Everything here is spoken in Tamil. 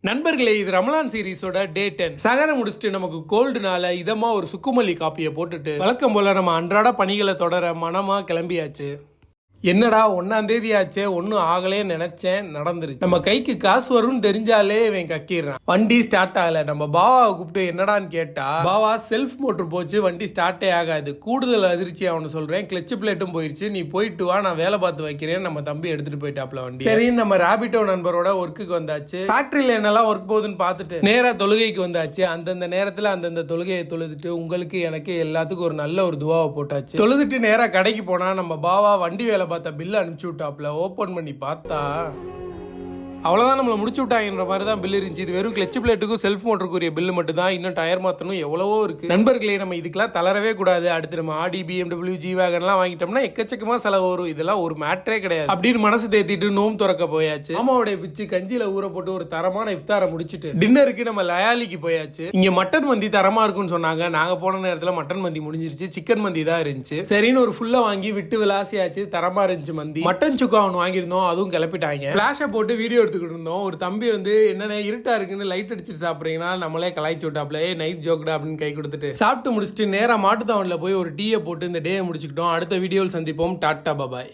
நண்பர்களே, இது ரமலான் சீரிஸோட டே 10. சகரம் முடிச்சுட்டு நமக்கு கோல்டுனால இதமா ஒரு சுக்குமல்லி காப்பியை போட்டுட்டு வழக்கம் போல நம்ம அன்றாட பணிகளை தொடர மனமா கிளம்பியாச்சு. என்னடா 1ஆம் தேதி ஆச்சே, ஒன்னும் ஆகலே நினைச்சேன், நடந்துருச்சு. நம்ம கைக்கு காசு வரும்னு தெரிஞ்சாலே இவன் கக்கிடுறான். வண்டி ஸ்டார்ட் ஆகல. நம்ம பாவாவை கூப்பிட்டு என்னடான்னு கேட்டா, பாவா செல்ஃப் மோட்டர் போச்சு, வண்டி ஸ்டார்ட்டே ஆகாது. கூடுதல் அதிர்ச்சி அவனு சொல்றேன், கிளச் பிளேட்டும் போயிடுச்சு, நீ போயிட்டு வா, நான் வேலை பார்த்து வைக்கிறேன். நம்ம தம்பி எடுத்துட்டு போயிட்டாப்ல வண்டி. சரி, நம்ம ராபிட்டோ நண்பரோட ஒர்க்குக்கு வந்தாச்சு. ஃபேக்டரியில என்னெல்லாம் ஒர்க் போகுதுன்னு பார்த்துட்டு நேரா தொழுகைக்கு வந்தாச்சு. அந்தந்த நேரத்துல அந்தந்த தொழுகையை தொழுதுட்டு உங்களுக்கு எனக்கு எல்லாத்துக்கும் ஒரு நல்ல ஒரு துவாவை போட்டாச்சு. தொழுதுட்டு நேரா கடைக்கு போனா நம்ம பாவா வண்டி வேலை பார்த்த பில் அனுப்பிச்சு விட்டாப்ல. ஓபன் பண்ணி பார்த்தா அவ்வளோதான், நம்மளை முடிச்சு விட்டாங்கன்ற மாதிரி தான் பில் இருந்துச்சு. இது வெறும் கிளச் பிளேட்டுக்கும் செல்ஃப் மோட்டருக்குரிய பில்லு மட்டும் தான். இன்னும் டயர் மாற்றணும் எவ்வளவோ இருக்கு. நண்பர்களே, நம்ம இதுக்கெல்லாம் தளரவே கூடாது. அடுத்து நம்ம ஆடி BMW ஜி வேகன்லாம் வாங்கிட்டோம்னா எக்கச்சக்கமா செலவு வரும். இதெல்லாம் ஒரு மேட்டரே கிடையாது அப்படின்னு மனசு தேத்திட்டு நோம் திறக்க போயாச்சு. அம்மாவுடைய பிச்சு கஞ்சியில ஊற போட்டு ஒரு தரமான இஃப்தாரை முடிச்சுட்டு டின்னருக்கு நம்ம லயாலிக்கு போயாச்சு. இங்க மட்டன் மந்தி தரமா இருக்குன்னு சொன்னாங்க. நாங்க போன நேரத்துல மட்டன் மந்தி முடிஞ்சிருச்சு, சிக்கன் மந்தி தான் இருந்துச்சு. சரின்னு ஒரு ஃபுல்லா வாங்கி விட்டு விளாசியாச்சு. தரமா இருந்துச்சு மந்தி. மட்டன் சுக்கா ஒன்று வாங்கியிருந்தோம், அதுவும் கிளப்பிட்டாங்க. ஃபிளாஷை போட்டு வீடியோ எடுத்துக்கிட்டு இருந்தோம். ஒரு தம்பி வந்து என்னென்ன இருட்டா இருக்குன்னு லைட் அடிச்சுட்டு சாப்பிட்றீங்கன்னா நம்மளே கலாய்ச்சி விட்டாப்ல, நைட் ஜோக்டா அப்படின்னு கை கொடுத்துட்டு சாப்பிட்டு முடிச்சுட்டு நேரா மாட்டுத்தாவணில போய் ஒரு டீயை போட்டு இந்த டே முடிச்சுக்கிட்டோம். அடுத்த வீடியோவில் சந்திப்போம். டாட்டா, பாய்.